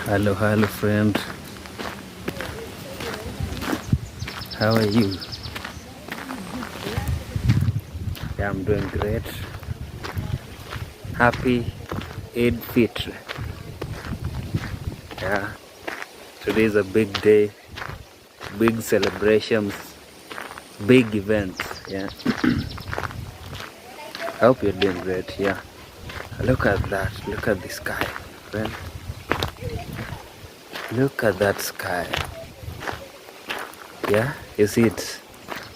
Hello, hello, friend. How are you? Yeah, I'm doing great. Happy Eid Fitr. Yeah, today is a big day, big celebrations, big events. Yeah, I hope you're doing great. Yeah, look at that. Look at the sky, friend. Look at that sky. Yeah, you see it.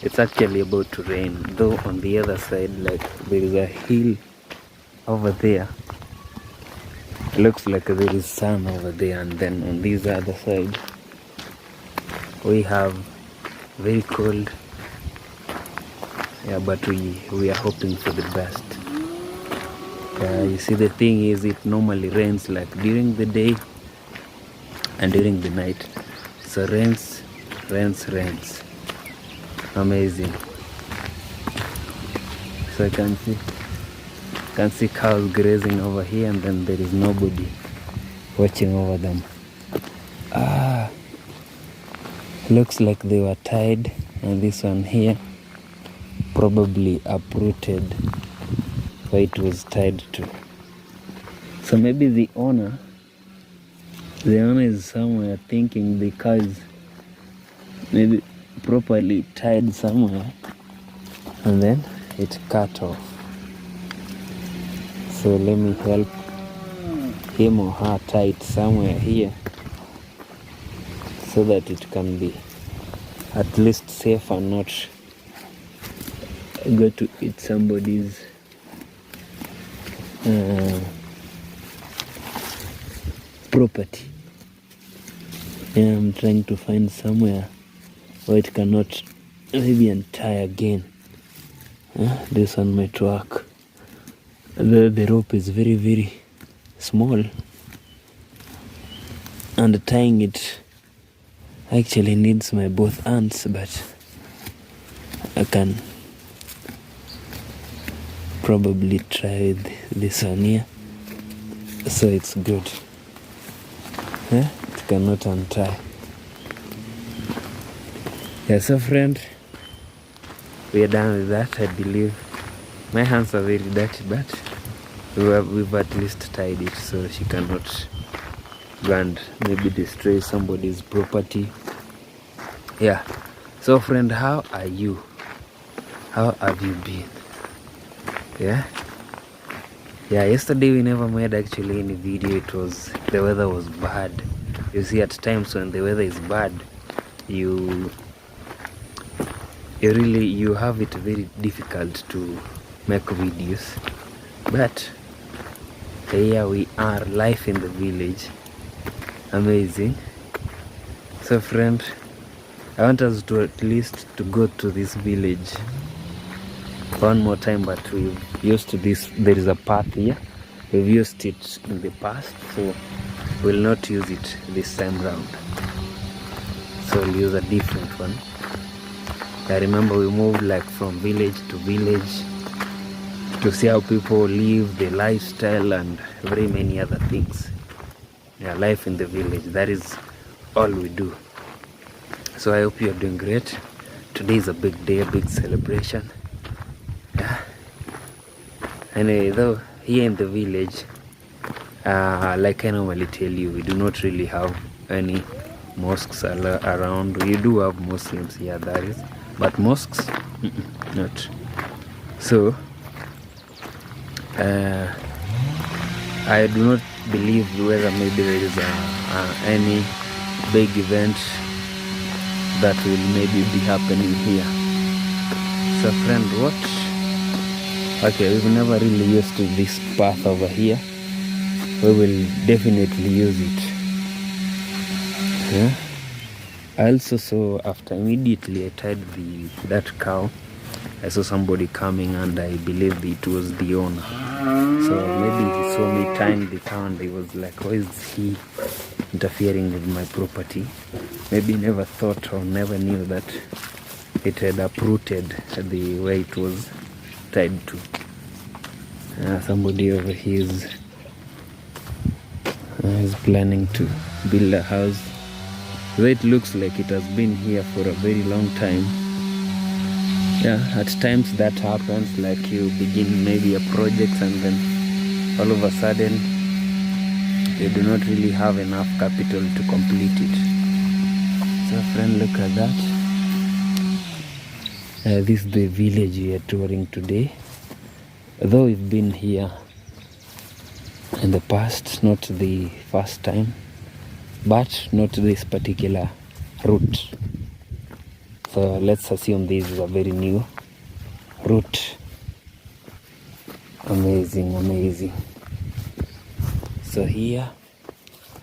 It's actually about to rain, though on the other side, like there is a hill over there. It looks like there is sun over there, and then on this other side we have very cold. Yeah, but we are hoping for the best. You see, the thing is, it normally rains like during the day and during the night. So rains. Amazing. So I can see cows grazing over here, and then there is nobody watching over them. Looks like they were tied, and this one here probably uprooted where it was tied to. So maybe the owner is somewhere thinking the cow is maybe properly tied somewhere, and then it cut off. So let me help him or her tie it somewhere here so that it can be at least safe and not go to eat somebody's property. Yeah, I'm trying to find somewhere where it cannot maybe untie again. This one might work. The rope is very, very small, and tying it actually needs my both hands, but I can probably try this one here. So it's good. It cannot untie. Yeah, so friend, we are done with that. I believe my hands are very dirty, but we've at least tied it so she cannot go and maybe destroy somebody's property. Yeah, so friend, how are you? How have you been? Yeah, yesterday we never made actually any video. The weather was bad. You see, at times when the weather is bad, you have it very difficult to make videos. But here we are, life in the village. Amazing. So friend, I want us to at least to go to this village one more time, but we've used this. There is a path here. We've used it in the past, so we'll not use it this time round. So we'll use a different one. I remember we moved like from village to village to see how people live, their lifestyle, and very many other things. Yeah, life in the village, that is all we do. So I hope you're doing great. Today is a big day, a big celebration. Yeah. Anyway, though, here in the village, like I normally tell you, we do not really have any mosques around. We do have Muslims here, that is, but mosques, not. So I do not believe whether maybe there is any big event that will maybe be happening here. So friend, okay, we've never really used this path over here. We will definitely use it. Yeah. I also saw, after immediately I tied that cow, I saw somebody coming, and I believe it was the owner. So maybe he saw me tying the cow and he was like, why is he interfering with my property? Maybe never thought or never knew that it had uprooted the way it was tied to. Somebody over here is He's planning to build a house. So it looks like it has been here for a very long time. Yeah, at times that happens, like you begin maybe a project and then all of a sudden you do not really have enough capital to complete it. So friend, look at that. This is the village we are touring today. Though we've been here in the past, not the first time, but not this particular route. So let's assume this is a very new route. Amazing, amazing. So here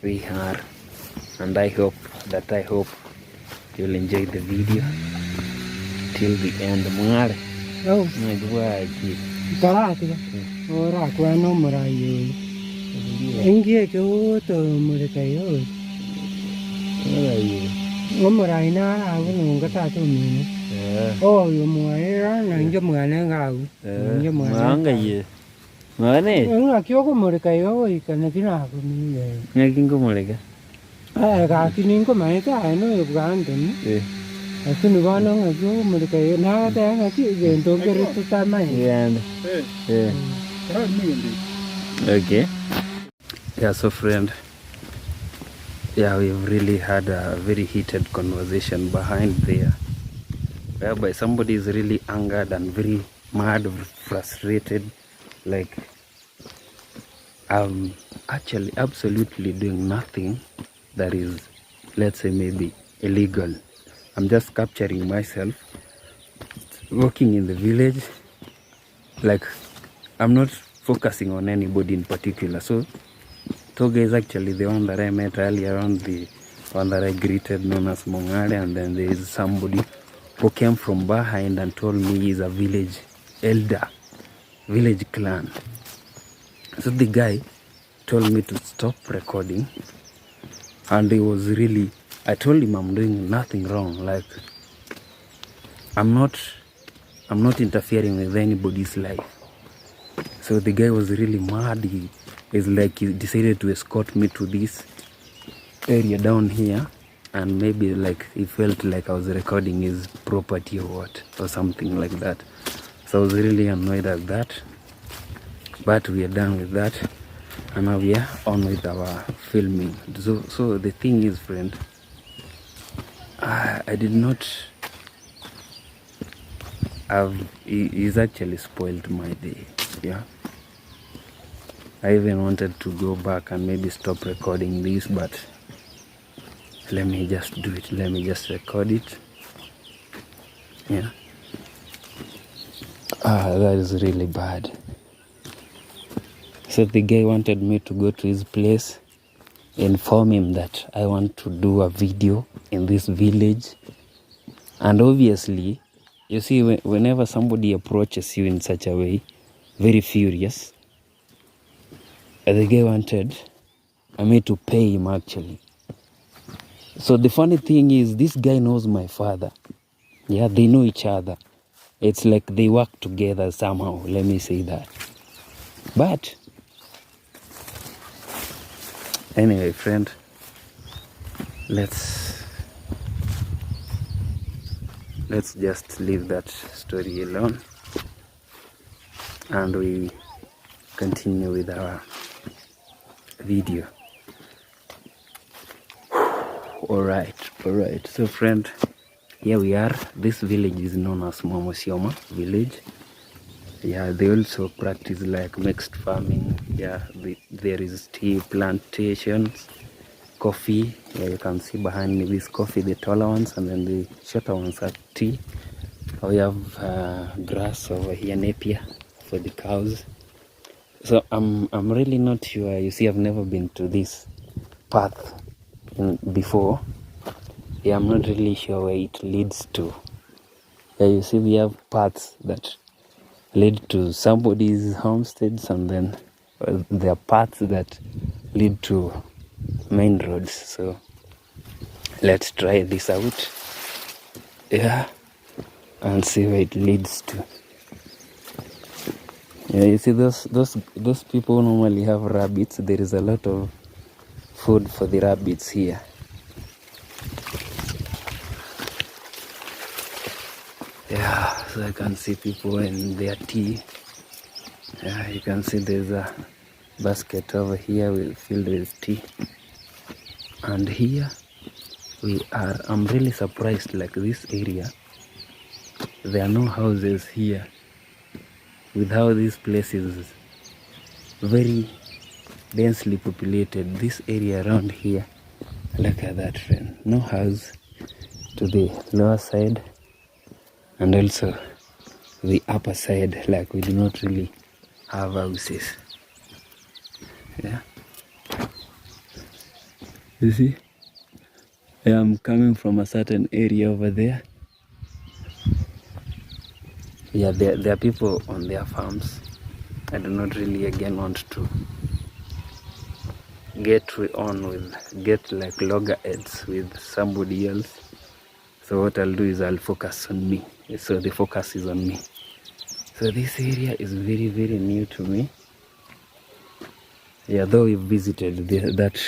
we are, and I hope you'll enjoy the video till the end. Mungare. Oh, Nagwaji. Karate. Ora kwa no murayo. Ingie ko to murakayo. Murayo. Ngomurai na awu ngata to mi. Oh, yo muai na njo muane ngau. Njo muane. Manga ye. Mane. Nga kyo ko murakayo ikana kina ko mi. Ngakingo mureka. Ka kini ko mai ta no yo ganten. Lakini bwana ngajua mlikayo na hata ngati gendo ngere tutamai. Yeah. Okay. Yeah, so friend. Yeah, we've really had a very heated conversation behind there, whereby somebody is really angered and very mad, frustrated. Like, I'm actually absolutely doing nothing that is, let's say, maybe illegal. I'm just capturing myself walking in the village. Like, I'm not focusing on anybody in particular. So Toga is actually the one that I met earlier on, the one that I greeted, known as Mongare, and then there is somebody who came from behind and told me he's a village elder, village clan. So the guy told me to stop recording, and he was really, I told him I'm doing nothing wrong. Like, I'm not interfering with anybody's life. So the guy was really mad. He decided to escort me to this area down here, and maybe like he felt like I was recording his property or what, or something like that. So I was really annoyed at that. But we are done with that, and now we are on with our filming. So the thing is, friend, I did not have, he's actually spoiled my day. Yeah, I even wanted to go back and maybe stop recording this, but let me just do it. Let me just record it. Yeah. That is really bad. So the guy wanted me to go to his place, inform him that I want to do a video in this village. And obviously, you see, whenever somebody approaches you in such a way, very furious, the guy wanted me to pay him actually. So the funny thing is, this guy knows my father. Yeah, they know each other. It's like they work together somehow, let me say that. But anyway, friend, let's just leave that story alone, and we continue with our video. All right. So friend, here we are. This village is known as Momosioma village. Yeah, they also practice like mixed farming. Yeah, there is tea plantations, coffee. Yeah, you can see behind me this coffee, the taller ones, and then the shorter ones are tea. We have grass over here, napier for the cows. So I'm really not sure. You see, I've never been to this path before. Yeah, I'm not really sure where it leads to. Yeah, you see, we have paths that lead to somebody's homesteads, and then there are paths that lead to main roads. So let's try this out. Yeah, and see where it leads to. Yeah, you see, those people normally have rabbits. There is a lot of food for the rabbits here. Yeah, so I can see people in their tea. Yeah, you can see there's a basket over here filled with tea. And here I'm really surprised, like this area, there are no houses here. With how this place is very densely populated, this area around here, look at that, friend. No house to the lower side, and also the upper side, like we do not really have houses. Yeah, you see, I am coming from a certain area over there. Yeah, there are people on their farms. I do not really again want to get like loggerheads with somebody else. So what I'll do is I'll focus on me. So the focus is on me. So this area is very, very new to me. Yeah, though we visited that,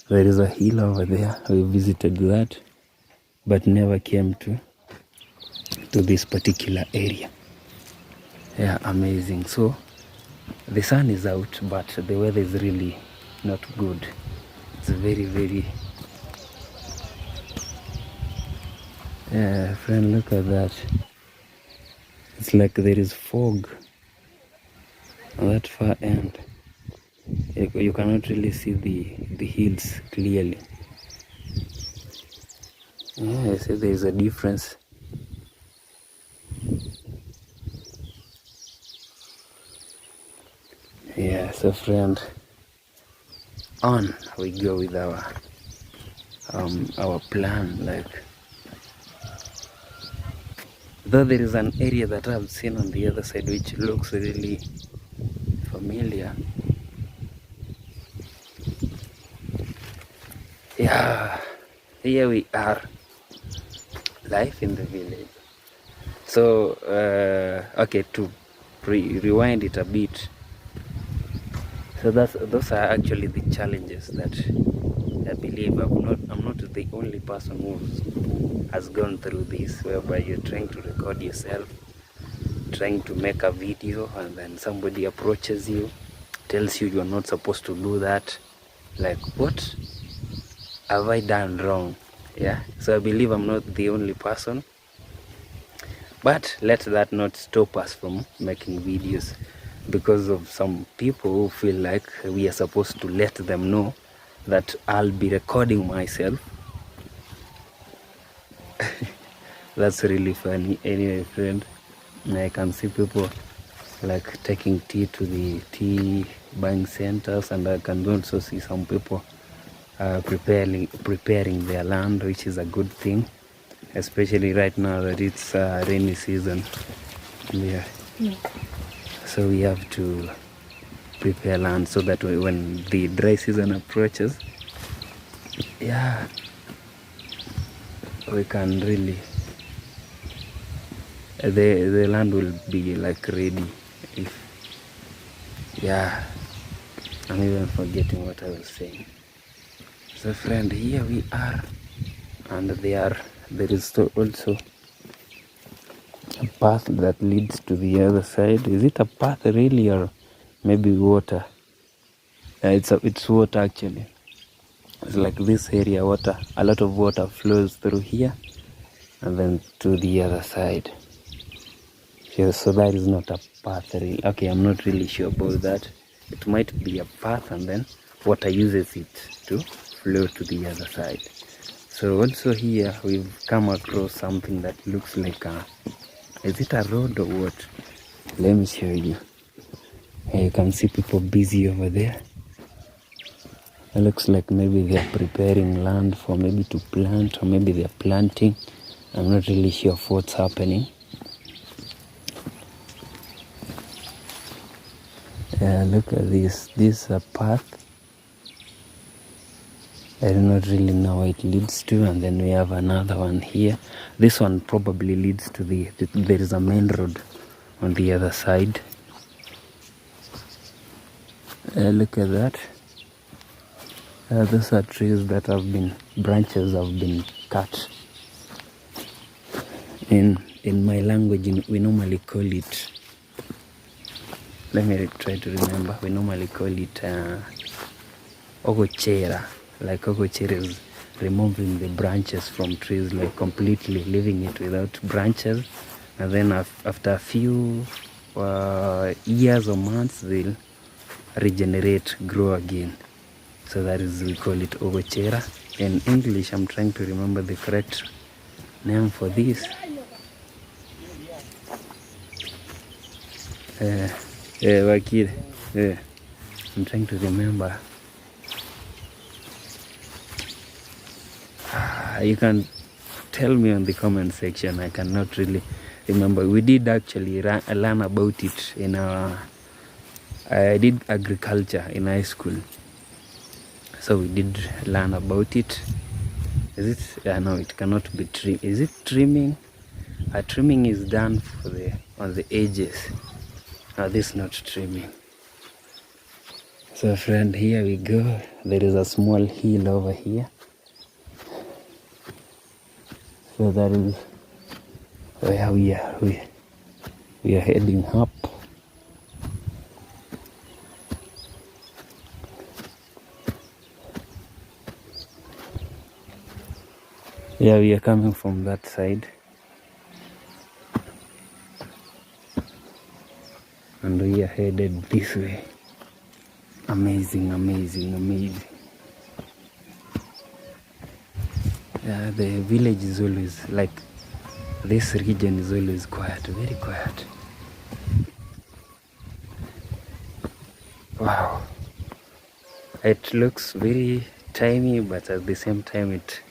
there is a hill over there. We visited that, but never came to this particular area. Yeah, amazing. So the sun is out, but the weather is really not good. It's very, very... Yeah, friend, look at that. It's like there is fog on that far end. You cannot really see the hills clearly. Yeah, I see there is a difference. Yeah, so friend, on we go with our plan. Like, though there is an area that I've seen on the other side which looks really familiar. Yeah, here we are, life in the village. So okay, to rewind it a bit. So those are actually the challenges that I believe I'm not the only person who has gone through this, whereby you're trying to record yourself, trying to make a video, and then somebody approaches you, tells you you're not supposed to do that. Like, what have I done wrong? Yeah, so I believe I'm not the only person, but let that not stop us from making videos, because of some people who feel like we are supposed to let them know that I'll be recording myself. That's really funny. Anyway, friend, I can see people like taking tea to the tea buying centers, and I can also see some people preparing their land, which is a good thing, especially right now that it's rainy season. Yeah. So we have to prepare land so that when the dry season approaches, yeah, we can really, the land will be like ready. Yeah, I'm even forgetting what I was saying. So friend, here we are, and there is also a path that leads to the other side. Is it a path really, or maybe water? It's water actually. It's like this area, water, a lot of water flows through here and then to the other side. So that is not a path really. Okay, I'm not really sure about that. It might be a path, and then water uses it to flow to the other side. So also here we've come across something that looks like is it a road or what? Let me show you. You can see people busy over there. It looks like maybe they're preparing land for maybe to plant, or maybe they're planting. I'm not really sure of what's happening. Yeah, look at this. This is a path. I do not really know where it leads to. And then we have another one here. This one probably leads to there is a main road on the other side. Look at that. Those are trees that branches have been cut. In my language, we normally call it, let me try to remember, we normally call it ogochera. Like ogochera is removing the branches from trees, like completely leaving it without branches, and then after a few years or months they'll regenerate, grow again. So that is, we call it ogochera. In English, I'm trying to remember the correct name for this. Wakil, I'm trying to remember. You can tell me on the comment section. I cannot really remember. We did actually learn about it in I did agriculture in high school, so we did learn about it. Is it? No, it cannot be trim. Is it trimming? Trimming is done on the edges. Now this is not trimming. So friend, here we go. There is a small hill over here. So that is where we are heading up. Yeah, we are coming from that side. And we are headed this way. Amazing, amazing, amazing. Yeah, the village is always, like, this region is always quiet, very quiet. Wow. It looks very tiny, but at the same time it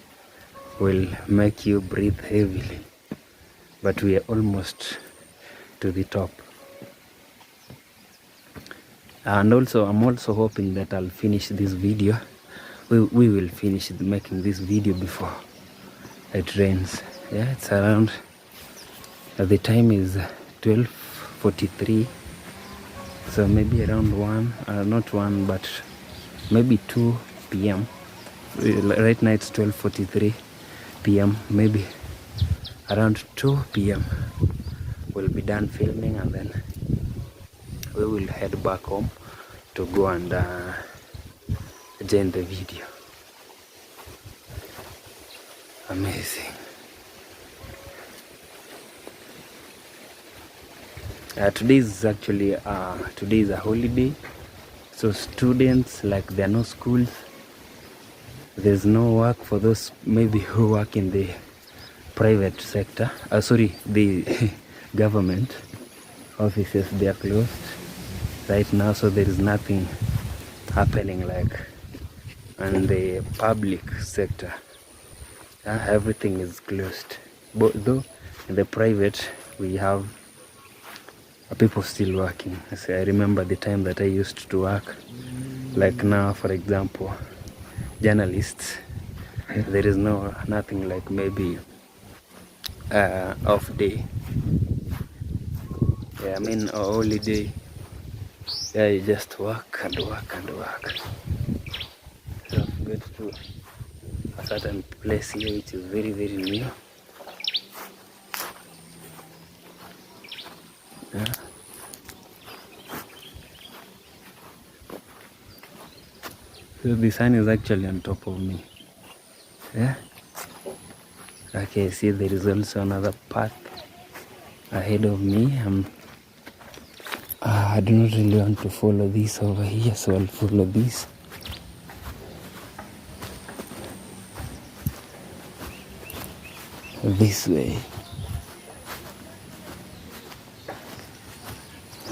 will make you breathe heavily. But we are almost to the top. And also, I'm also hoping that I'll finish this video. We will finish making this video before it rains. Yeah, it's around, the time is 12:43, so maybe around 1, not 1, but maybe 2 p.m. Right now it's 12:43 p.m. Maybe around 2 p.m. we'll be done filming, and then we will head back home to go and join the video. Amazing. Today is actually today is a holiday, so students, like, there are no schools, there's no work for those maybe who work in the private sector, the government offices. They are closed right now, so there is nothing happening like in the public sector. Everything is closed, but though in the private we have people still working. I remember the time that I used to work, like now, for example, journalists, there is nothing like maybe off day. Yeah, I mean a holiday. Yeah, you just work and work and work. So I've got to a certain place here which is very, very new. Yeah. So the sun is actually on top of me. Yeah. Okay, see, there is also another path ahead of me. I do not really want to follow this over here, so I'll follow this. This way.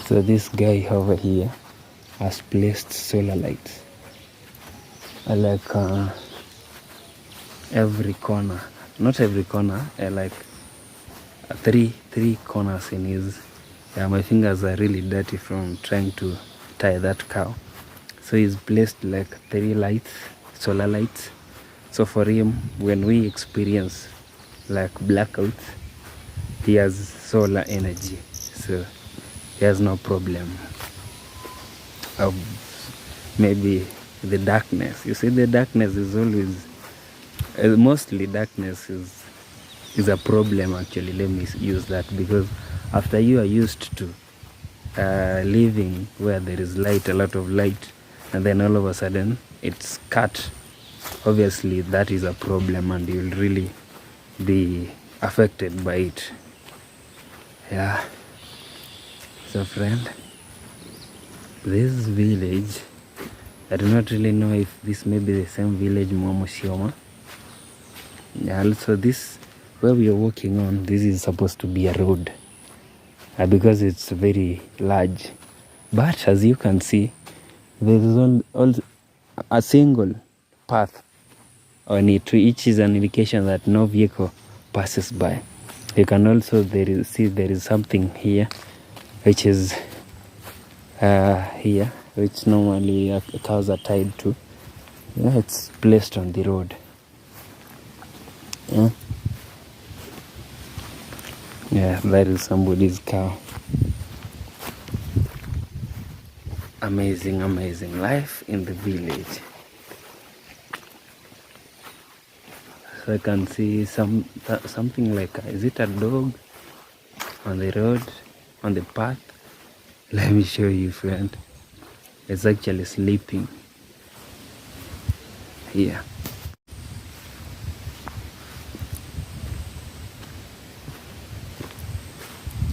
So this guy over here has placed solar lights, like every corner, not every corner, like three corners in his. My fingers are really dirty from trying to tie that cow. So he's placed like 3 lights, solar lights. So for him, when we experience like blackouts, he has solar energy, so he has no problem of maybe the darkness. You see, the darkness is always, mostly darkness is a problem actually. Let me use that, because after you are used to living where there is light, a lot of light, and then all of a sudden it's cut, obviously that is a problem and you'll really be affected by it. Yeah. So friend, this village, I do not really know if this may be the same village Mwamushioma. Also this, where we are walking on, this is supposed to be a road because it's very large, but as you can see, there is also a single path on it, which is an indication that no vehicle passes by. You can also see there is something here which is here, which normally cows are tied to. Yeah, it's placed on the road. Yeah, that is somebody's cow. Amazing, amazing life in the village. So I can see something like, is it a dog on the road, on the path? Let me show you, friend. It's actually sleeping here.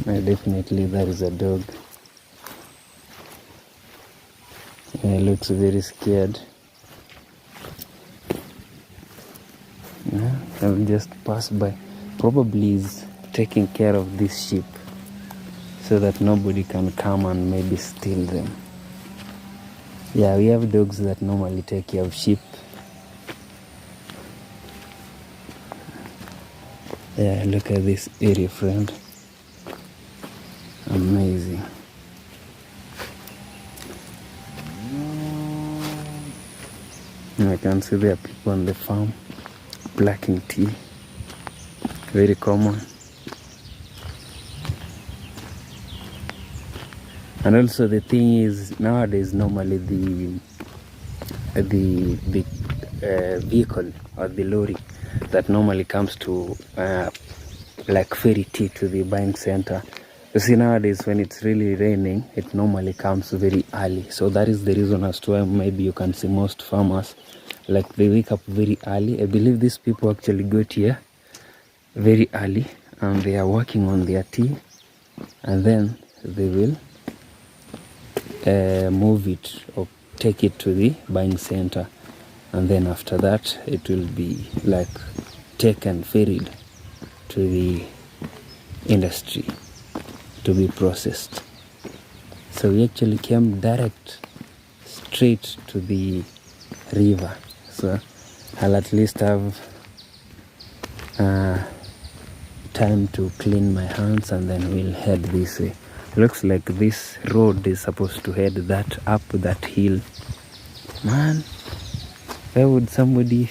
Definitely there is a dog. He looks very scared. Yeah, I'll just pass by. Probably is taking care of this sheep so that nobody can come and maybe steal them. Yeah, we have dogs that normally take care of sheep. Yeah, look at this area, friend. Amazing. I can see there are people on the farm plucking tea. Very common. And also the thing is, nowadays normally the vehicle or the lorry that normally comes to like ferry tea to the buying center. You see, nowadays when it's really raining, it normally comes very early. So that is the reason as to why maybe you can see most farmers, like they wake up very early. I believe these people actually got here very early and they are working on their tea, and then they will move it or take it to the buying center, and then after that it will be like taken, ferried to the industry to be processed. So we actually came straight to the river, so I'll at least have time to clean my hands and then we'll head this way. Looks like this road is supposed to head up that hill. Man, why would somebody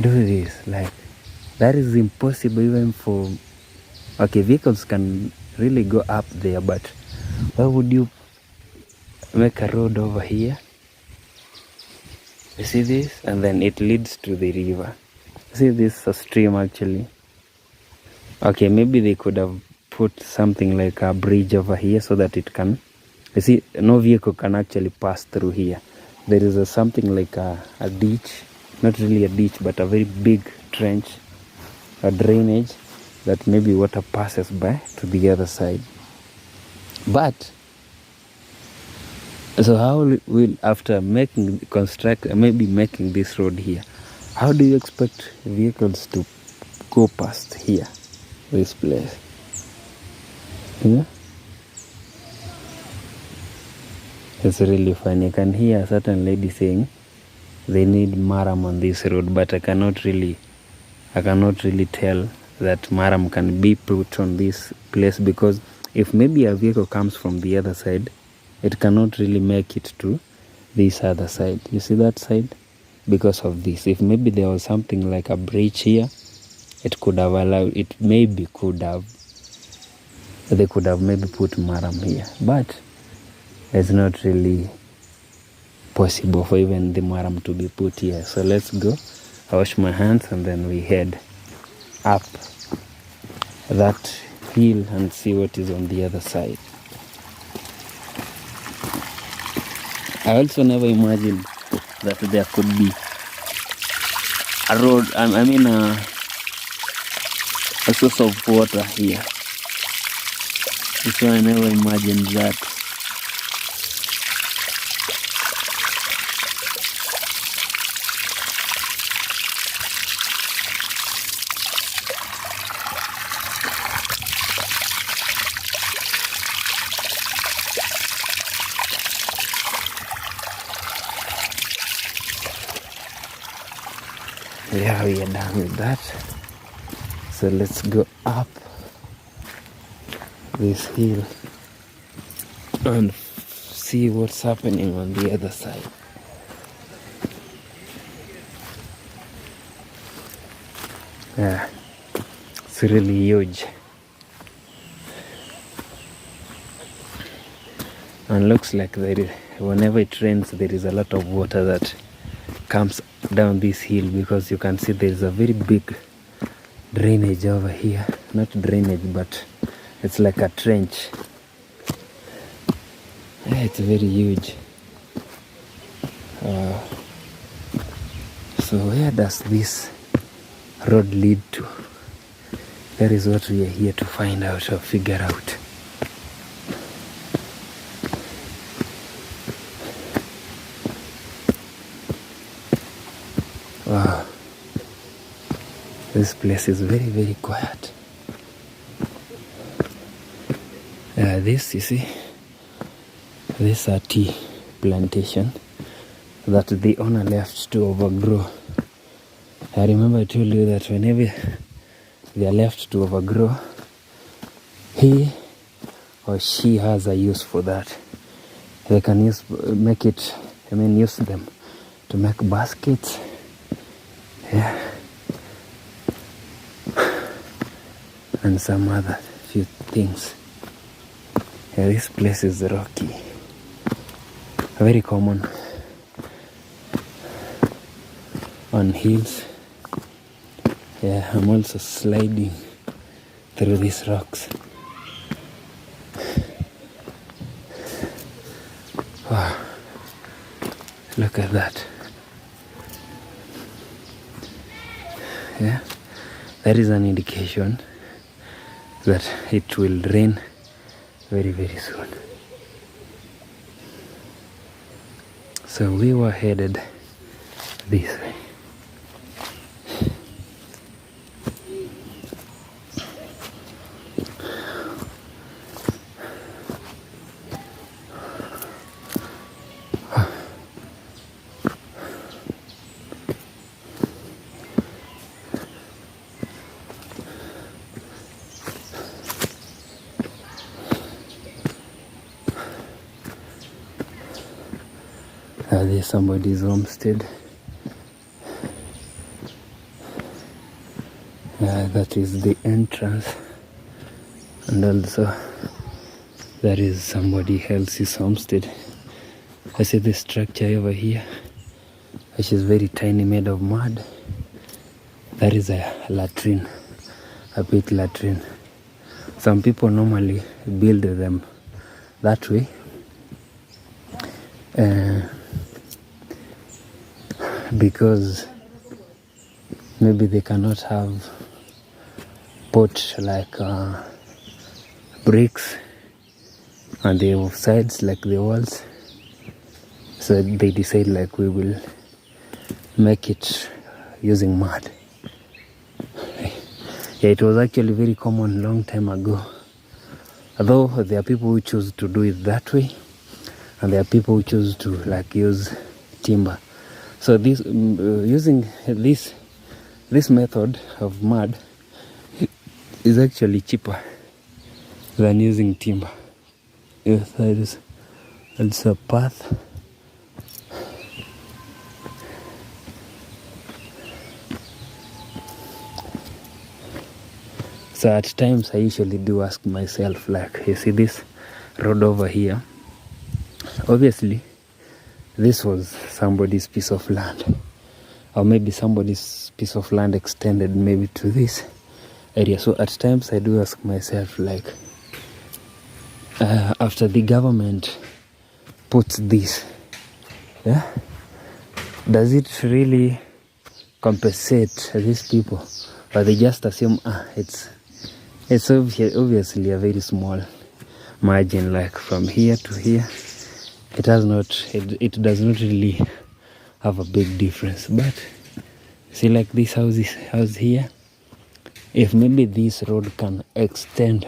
do this? Like, that is impossible even for, okay, vehicles can really go up there, but why would you make a road over here? You see this? And then it leads to the river. See, this is a stream actually. Okay, maybe they could have put something like a bridge over here so that it can, you see, no vehicle can actually pass through here. There is something like a ditch, not really a ditch, but a very big trench, a drainage that maybe water passes by to the other side. But so how will, after making this road here, how do you expect vehicles to go past here, this place? Yeah? It's really funny. I can hear a certain lady saying they need maram on this road, but I cannot really tell that maram can be put on this place, because if maybe a vehicle comes from the other side, it cannot really make it to this other side. You see that side? Because of this. If maybe there was something like a bridge here, it could have allowed, they could have maybe put maram here, but it's not really possible for even the maram to be put here. So let's go. I wash my hands and then we head up that hill and see what is on the other side. I also never imagined that there could be a road, I mean a source of water here. So I never imagined that. Yeah, we are done with that. So let's go up this hill and see what's happening on the other side. Yeah, it's really huge. And looks like whenever it rains, there is a lot of water that comes down this hill, because you can see there is a very big drainage over here. Not drainage, but it's like a trench. Yeah, it's very huge. So where does this road lead to? That is what we are here to find out or figure out. Wow, this place is very, very quiet. This, you see, this is a tea plantation that the owner left to overgrow. I remember I told you that whenever they are left to overgrow, he or she has a use for that. They can use them to make baskets. Yeah, and some other few things. Yeah, this place is rocky, very common on hills. Yeah, I'm also sliding through these rocks. Wow, look at that. Yeah, that is an indication that it will rain very, very soon. So we were headed this way. There's somebody's homestead. That is the entrance, and also that is somebody else's homestead. I see this structure over here, which is very tiny, made of mud. That is a latrine, a pit latrine. Some people normally build them that way. Because maybe they cannot have put like bricks on the sides like the walls, so they decide like we will make it using mud. Yeah, it was actually very common long time ago, although there are people who choose to do it that way and there are people who choose to like use timber. So this using this method of mud is actually cheaper than using timber. Yes, that is also a path. So at times I usually do ask myself, like, you see this road over here? Obviously this was somebody's piece of land, or maybe somebody's piece of land extended maybe to this area. So at times I do ask myself, like, after the government puts this, yeah, does it really compensate these people, or they just assume it's obviously a very small margin, like from here to here it does not really have a big difference. But see, like this house here, if maybe this road can extend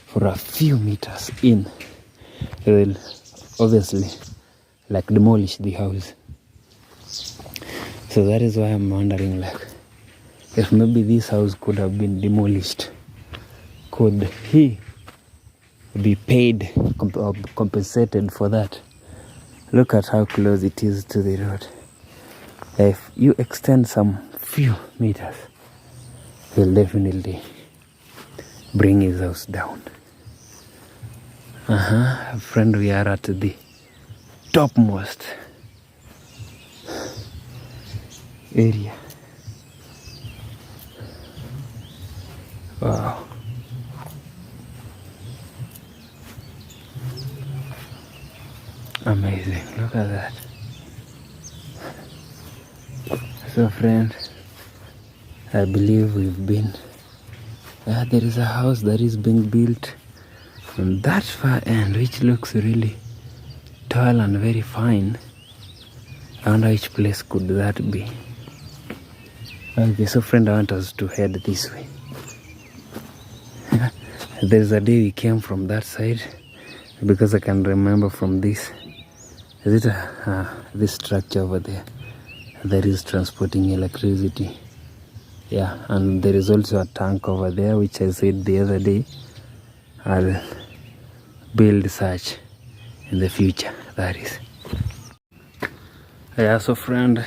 for a few meters in, it will obviously like demolish the house. So that is why I'm wondering, like, if maybe this house could have been demolished, could he be paid or compensated for that? Look at how close it is to the road. If you extend some few meters, he'll definitely bring his house down. Friend, we are at the topmost area. Wow. Amazing. Look at that. So friend, I believe we've been, there is a house that is being built on that far end, which looks really tall and very fine. I wonder which place could that be. Okay, so friend, I want us to head this way. There's a day we came from that side, because I can remember from this, is it this structure over there that is transporting electricity. Yeah, and there is also a tank over there, which I said the other day I'll build such in the future, that is. Yeah, so friend,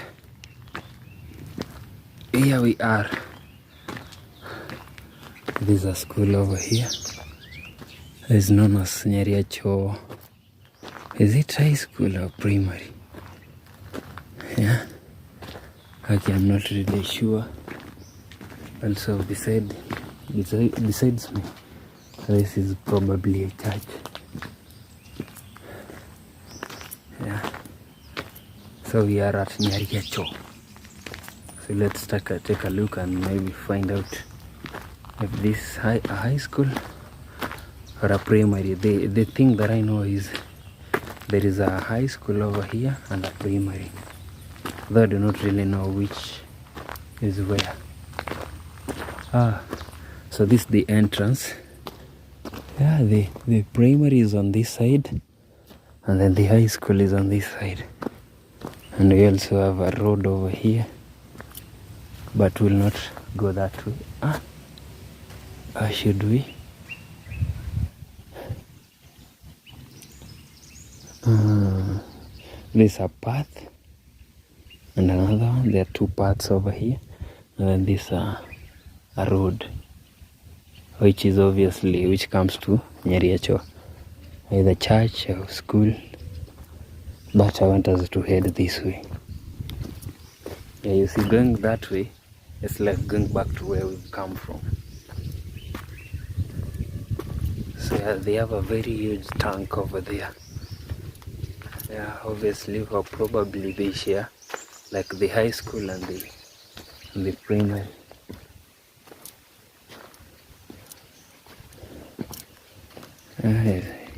here we are. There's a school over here. It's known as Nyariacho. Is it high school or primary? Yeah. Okay, I'm not really sure. Also besides me, this is probably a church. Yeah. So we are at Nyariacho. So let's take a look and maybe find out if this is a high school or a primary. The thing that I know is there is a high school over here and a primary, though I do not really know which is where. So this is the entrance. Yeah, the primary is on this side, and then the high school is on this side. And we also have a road over here, but we'll not go that way. Should we? There's a path and another one. There are two paths over here, and then this a road, which comes to Nyariacho, either church or school. But I want us to head this way. Yeah, you see, going that way, it's like going back to where we've come from. So yeah, they have a very huge tank over there. Yeah, obviously, or probably they share, like the high school and the primary.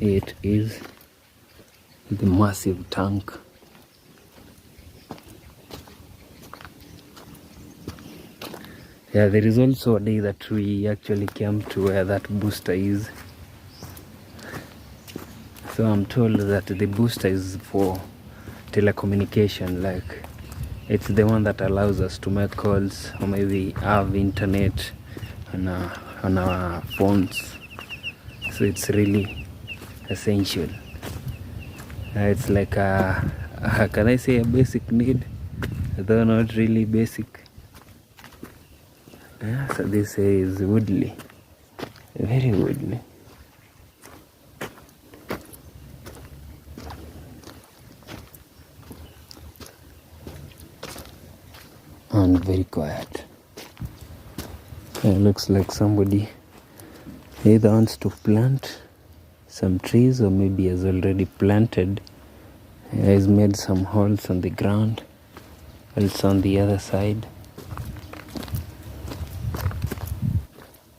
It is the massive tank. Yeah, there is also a day that we actually came to where that booster is. So I'm told that the booster is for telecommunication, like it's the one that allows us to make calls or maybe have internet on our phones. So it's really essential. It's like can I say a basic need, though not really basic. Yeah, so this is woodly, very woodly. and very quiet. It looks like somebody either wants to plant some trees or maybe has already planted. Has made some holes on the ground. Also on the other side.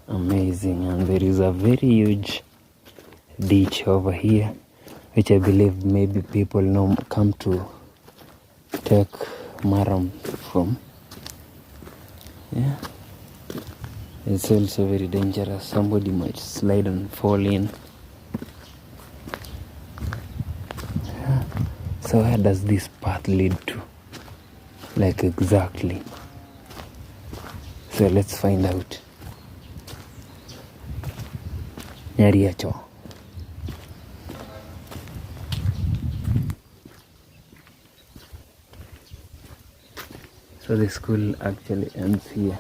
Amazing. And there is a very huge ditch over here, which I believe maybe people come to take maram from. Yeah. It's also very dangerous. Somebody might slide and fall in. Yeah. So where does this path lead to? Like exactly. So let's find out. Nyariacho. So the school actually ends here.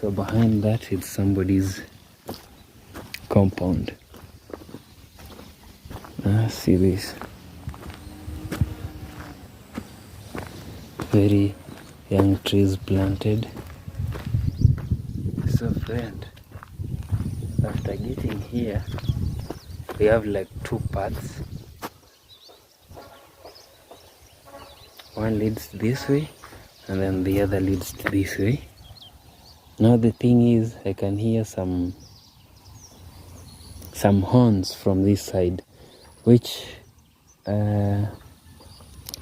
So behind that is somebody's compound. See this. Very young trees planted. So friend, after getting here, we have like two paths. One leads this way and then the other leads this way. Now the thing is, I can hear some horns from this side, which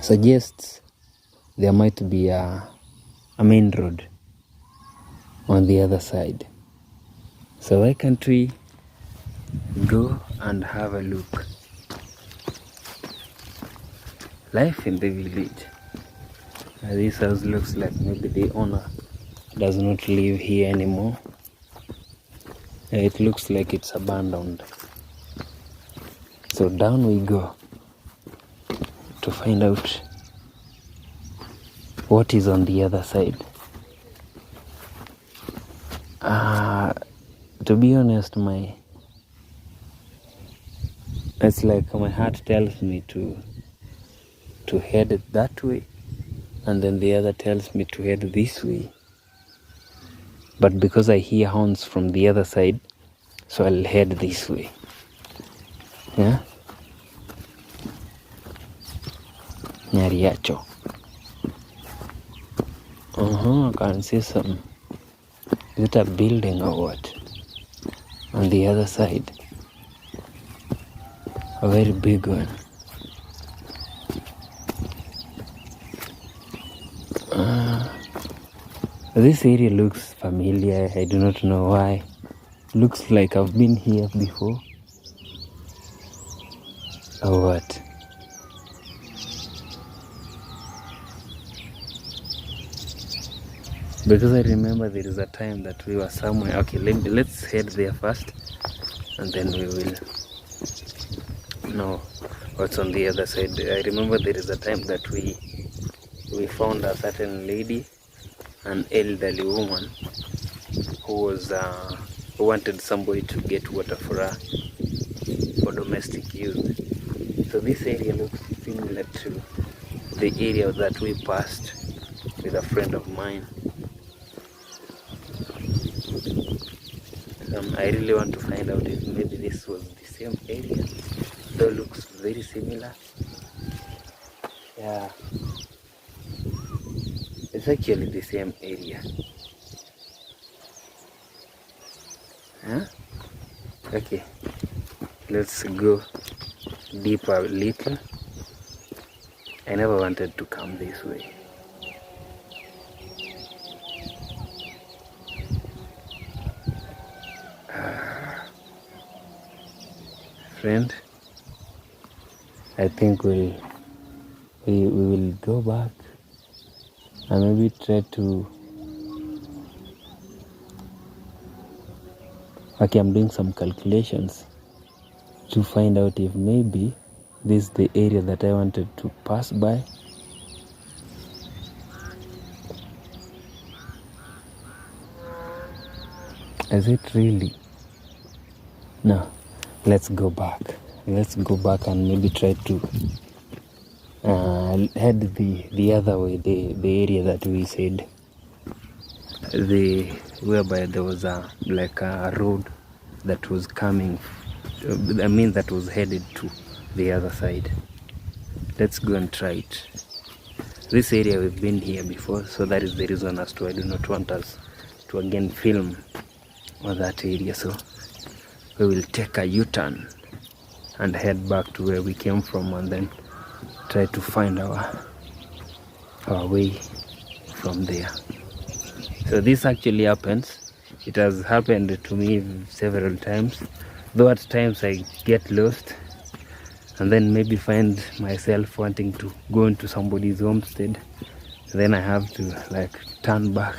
suggests there might be a main road on the other side. So why can't we go and have a look? Life in the village. This house looks like maybe the owner does not live here anymore. It looks like it's abandoned. So down we go to find out what is on the other side. To be honest, it's like my heart tells me to head that way, and then the other tells me to head this way. But because I hear horns from the other side, so I'll head this way. Yeah? Nyariacho. I can see some. Is it a building or what? On the other side. A very big one. This area looks familiar. I do not know why. Looks like I've been here before. Or what? Because I remember there is a time that we were somewhere. Okay, let's head there first, and then we will know what's on the other side. I remember there is a time that we found a certain lady, an elderly woman, who wanted somebody to get water for her for domestic use. So this area looks similar to the area that we passed with a friend of mine. I really want to find out if maybe this was the same area. Though looks very similar. Yeah. It's actually the same area. Huh? Okay. Let's go deeper a little. I never wanted to come this way. Friend, I think we will go back and maybe try to. Okay, I'm doing some calculations to find out if maybe this is the area that I wanted to pass by. Is it really? No. Let's go back. Let's go back and maybe try to head the other way, the area that we said whereby there was a road that was coming, that was headed to the other side. Let's go and try it. This area, we've been here before, so that is the reason as to I do not want us to again film on that area. So we will take a U-turn and head back to where we came from, and then try to find our way from there. So this actually happens. It has happened to me several times, though at times I get lost and then maybe find myself wanting to go into somebody's homestead. Then I have to turn back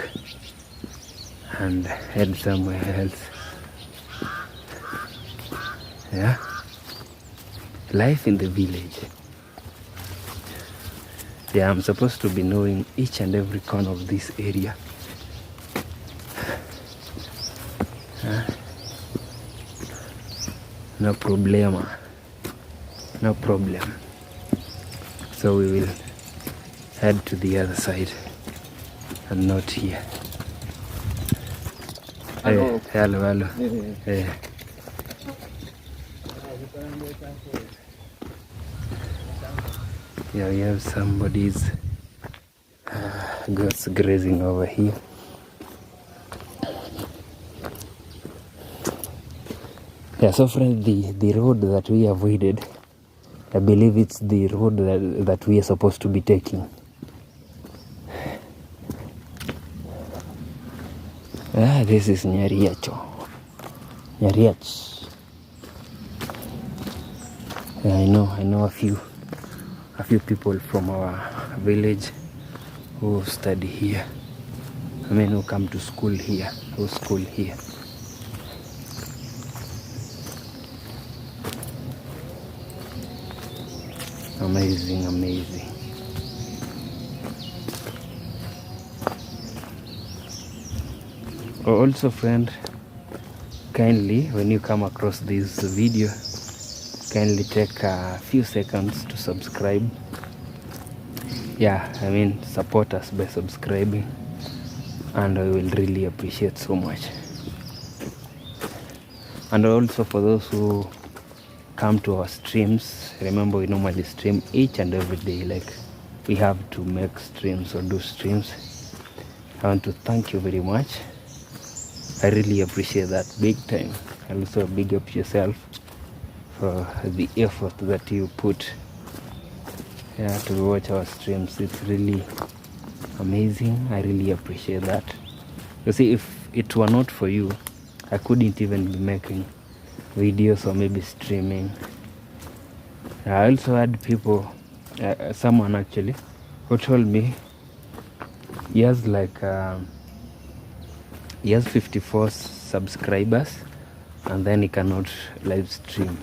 and head somewhere else. Yeah, life in the village. Yeah, I'm supposed to be knowing each and every corner of this area. No problema. No problem. So we will head to the other side and not here. Hello. Hello. Yeah, we have somebody's goats grazing over here. Yeah, so friend, the road that we avoided, I believe it's the road that we are supposed to be taking. This is Nyariach. Yeah, I know a few people from our village who study here. Who come to school here, who school here. Amazing. Also friend, kindly when you come across this video, kindly take a few seconds to subscribe. Yeah, support us by subscribing, and I will really appreciate so much. And also for those who come to our streams, remember we normally stream each and every day. We have to make streams or do streams. I want to thank you very much. I really appreciate that big time. Also big up yourself for the effort that you put to watch our streams. It's really amazing. I really appreciate that. You see, if it were not for you, I couldn't even be making videos or maybe streaming. I also had people, someone actually, who told me he has 54 subscribers and then he cannot live stream.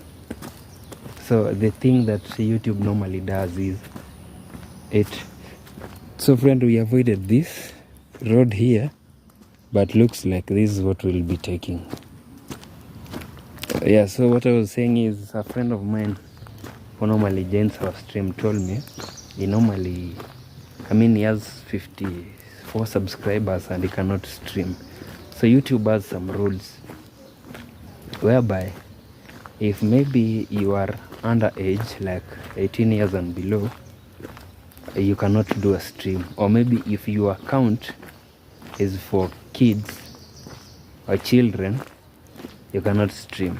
So the thing that YouTube normally does is so friend, we avoided this road here, but looks like this is what we'll be taking. Yeah, so what I was saying is, a friend of mine who normally joins our stream told me he has 54 subscribers and he cannot stream. So YouTube has some rules whereby if maybe you are underage, like 18 years and below, you cannot do a stream. Or maybe if your account is for kids or children, you cannot stream.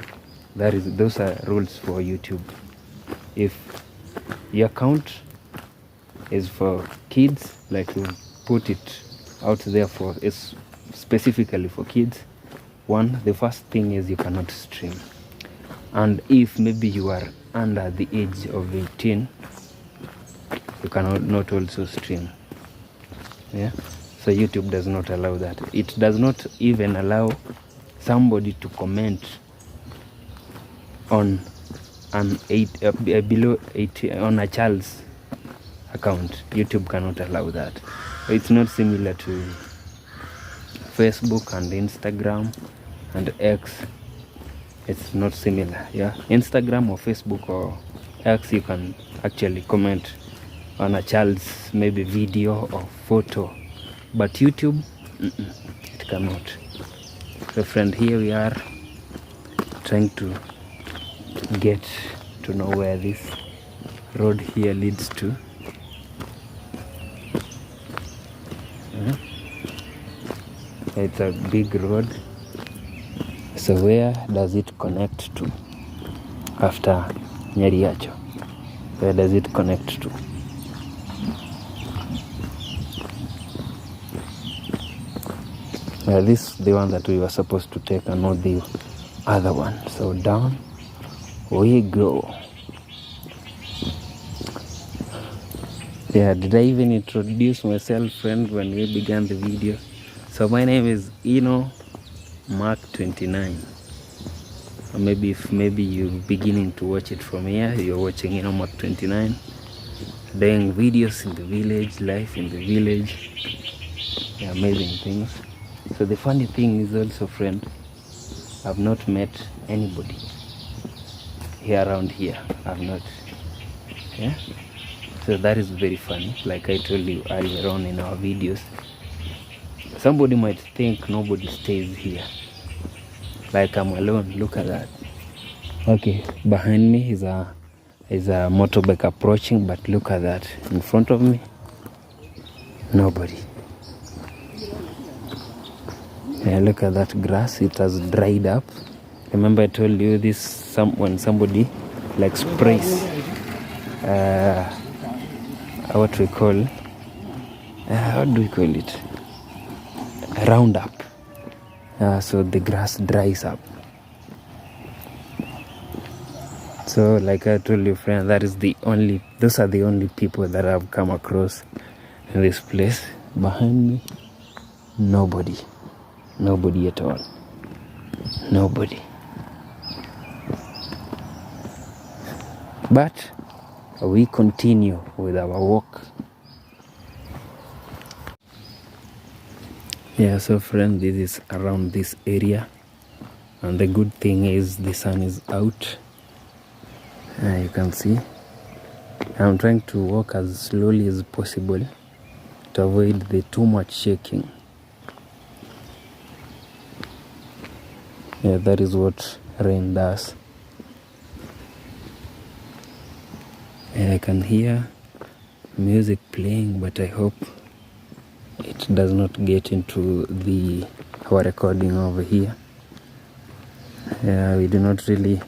Those are rules for YouTube. If your account is for kids, like you put it out there it's specifically for kids, the first thing is you cannot stream. And if maybe you are under the age of 18, you cannot not also stream. Yeah, so YouTube does not allow that. It does not even allow somebody to comment on below 18 on a child's account. YouTube cannot allow that. It's not similar to Facebook and Instagram and X. It's not similar. Yeah, Instagram or Facebook or X, you can actually comment on a child's maybe video or photo, but YouTube It cannot. So friend, here we are trying to get to know where this road here leads to. It's a big road. So where does it connect to after Nyeriacho? Where does it connect to? This is the one that we were supposed to take and not the other one. So down we go. Yeah, did I even introduce myself, friend, when we began the video? So my name is Eno Mark 29. Or maybe you're beginning to watch it from here, you're watching Eno Mark 29, doing videos in the village, life in the village, yeah, amazing things. So the funny thing is also, friend, I've not met anybody here around here. I've not. Yeah. So that is very funny. Like I told you earlier on in our videos, somebody might think nobody stays here. Like I'm alone. Look at that. Okay, behind me is a motorbike approaching, but look at that. In front of me, nobody. Yeah, look at that grass. It has dried up. Remember I told you this when somebody like sprays what we call how do we call it, Roundup. So the grass dries up. So like I told you, friend, those are the only people that I've come across in this place. Behind me, nobody at all. Nobody. But we continue with our walk. Yeah, so friend, this is around this area, and the good thing is the sun is out. You can see I'm trying to walk as slowly as possible to avoid the too much shaking. Yeah, that is what rain does. And I can hear music playing, but I hope it does not get into our recording over here. We do not really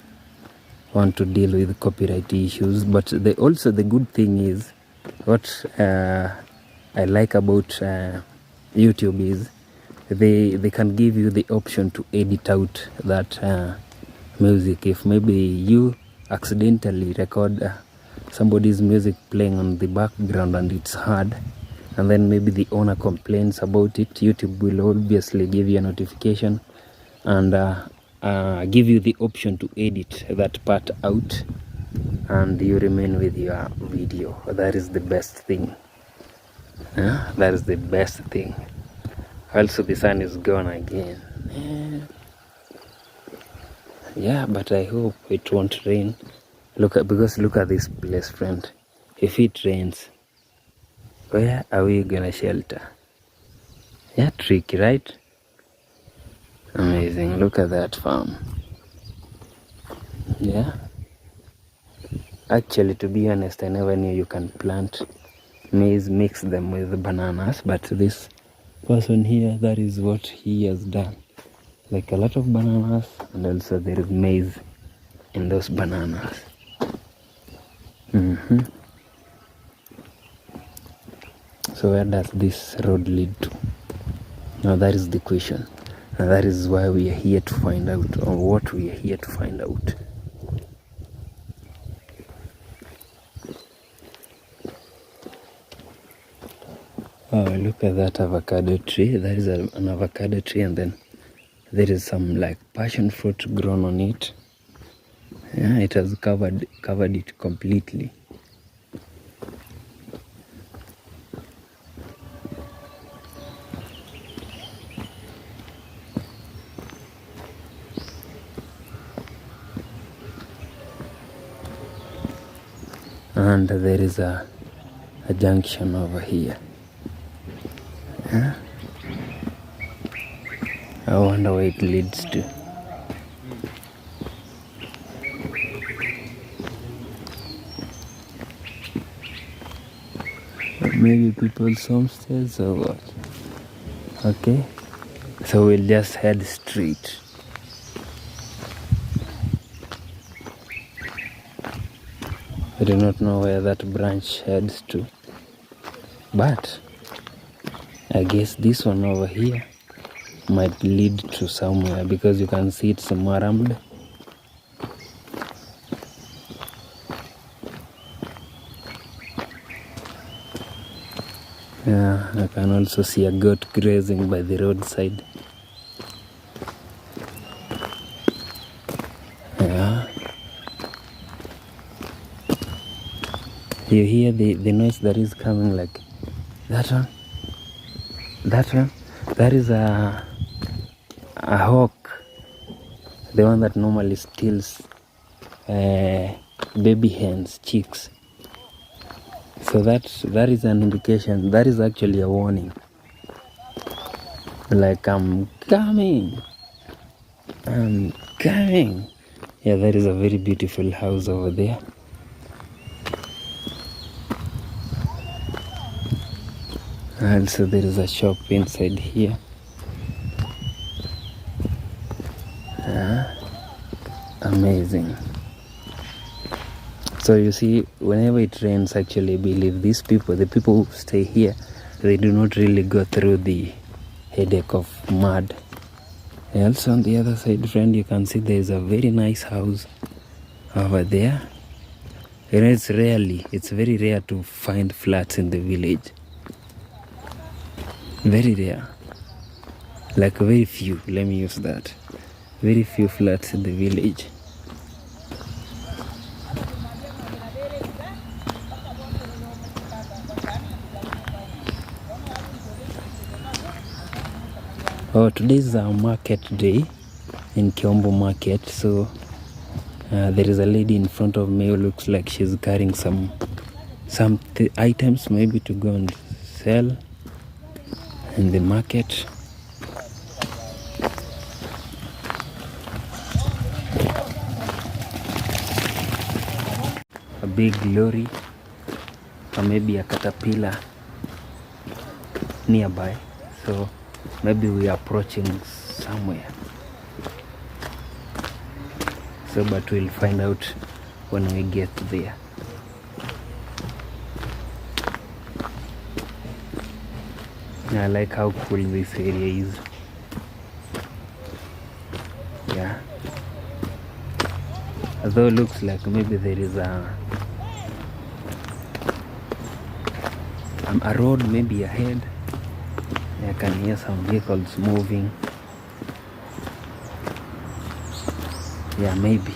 want to deal with copyright issues, but also the good thing is, what I like about YouTube is they can give you the option to edit out that music. If maybe you accidentally record somebody's music playing on the background and it's hard, and then maybe the owner complains about it, YouTube will obviously give you a notification and give you the option to edit that part out, and you remain with your video. That is the best thing. That is the best thing. Also the sun is gone again. Yeah, but I hope it won't rain. Because look at this place, friend. If it rains, where are we gonna shelter? Yeah, tricky, right? Amazing. Look at that farm. Yeah. Actually, to be honest, I never knew you can plant maize, mix them with bananas, but this person here, that is what he has done. Like a lot of bananas, and also there is maize in those bananas. So where does this road lead to? Now that is the question. And that is why we are here to find out, or what we are here to find out. Oh, look at that avocado tree. That is an avocado tree, and then there is some like passion fruit grown on it. Yeah, it has covered it completely. And there is a junction over here. Yeah. I wonder where it leads to. Maybe people's homesteads or what? Okay, so we'll just head straight. I do not know where that branch heads to, but I guess this one over here might lead to somewhere, because you can see it's marambed. Yeah, I can also see a goat grazing by the roadside. Yeah. You hear the noise that is coming, like that one? That one? That is a hawk. The one that normally steals baby hens, chicks. So that is an indication. That is actually a warning. Like, I'm coming. I'm coming. Yeah, that is a very beautiful house over there. Also, there is a shop inside here. Amazing. So you see, whenever it rains, actually, I believe these people, the people who stay here, they do not really go through the headache of mud. And also on the other side, friend, you can see there is a very nice house over there. You know, it's very rare to find flats in the village. Very rare. Like very few, let me use that. Very few flats in the village. Oh, today is a market day in Kiombo market, so there is a lady in front of me who looks like she's carrying some items, maybe to go and sell in the market. A big lorry, or maybe a caterpillar nearby, so maybe we are approaching somewhere. So, but we'll find out when we get there. I like how cool this area is. Yeah. Although it looks like maybe there is a road maybe ahead. I can hear some vehicles moving. Yeah, maybe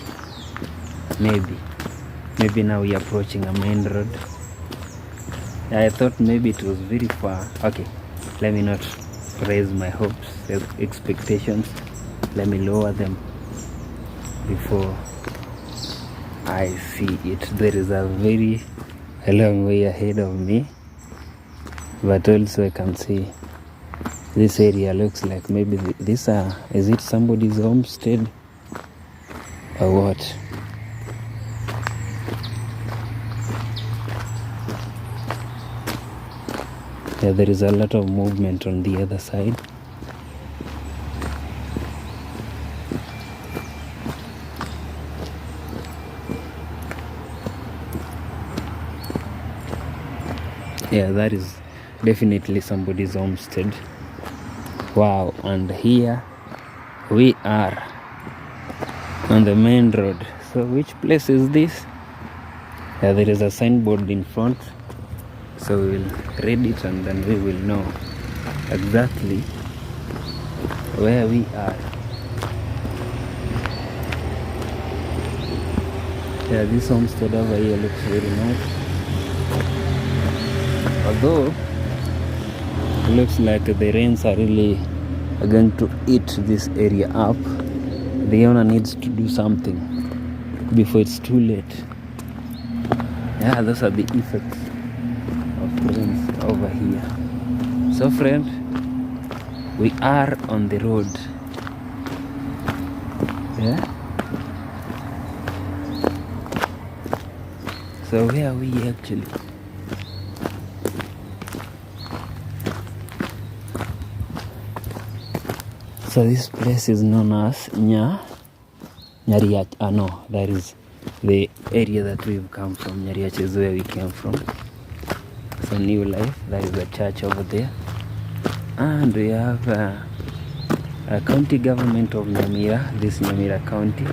now we are approaching a main road. I thought maybe it was very far. Okay, let me not raise my hopes, expectations. Let me lower them before I see it. There is a very long way ahead of me, but also I can see this area looks like maybe is it somebody's homestead or what? Yeah, there is a lot of movement on the other side. Yeah, that is definitely somebody's homestead. Wow, and here we are on the main road. So which place is this? Yeah, there is a signboard in front, so we will read it and then we will know exactly where we are. Yeah, this homestead over here looks very nice, although it looks like the rains are really going to eat this area up. The owner needs to do something before it's too late. Yeah, those are the effects of rains over here. So friend, we are on the road Yeah. So where are we actually? So this place is known as Nyariach. No, that is the area that we've come from. Nyariach is where we came from. So New Life, that is the church over there. And we have a county government of Nyamira, this Nyamira county.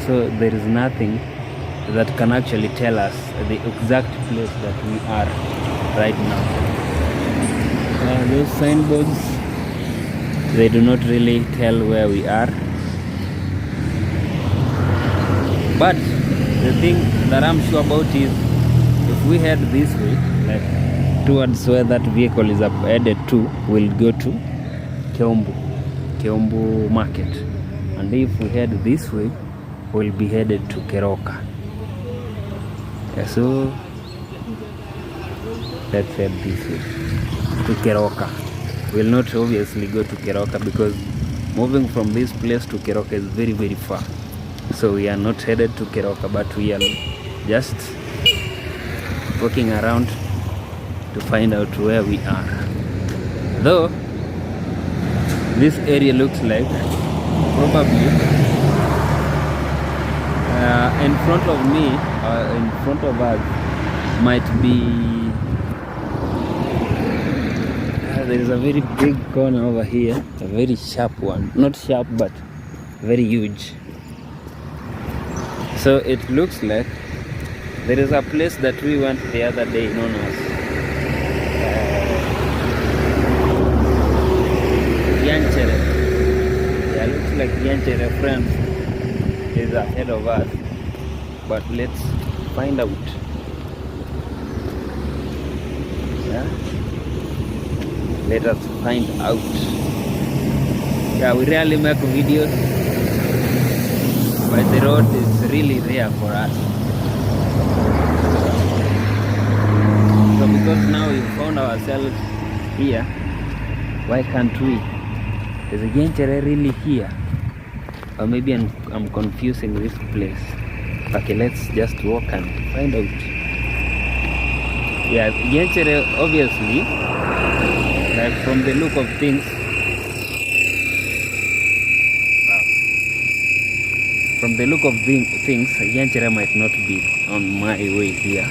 So there is nothing that can actually tell us the exact place that we are right now. Those signboards, they do not really tell where we are. But the thing that I'm sure about is, if we head this way, like towards where that vehicle is headed to, we'll go to Keumbu Market. And if we head this way, we'll be headed to Keroka. Yeah, so let's head this way to Keroka. We'll not obviously go to Keroka because moving from this place to Keroka is very, very far. So we are not headed to Keroka, but we are just walking around to find out where we are. Though this area looks like probably in front of me, in front of us might be there is a very big corner over here, a very sharp one. Not sharp, but very huge. So it looks like there is a place that we went the other day known as Yanchere. Yeah, looks like Yanchere, friends, is ahead of us. But let's find out. Yeah? Let us find out. Yeah, we rarely make videos, but the road is really rare for us. So because now we found ourselves here, why can't we? Is the Yanchere really here? Or maybe I'm confusing this place. Okay, let's just walk and find out. Yeah, Yanchere, obviously, like from the look of things, from the look of things, Yanchere might not be on my way here,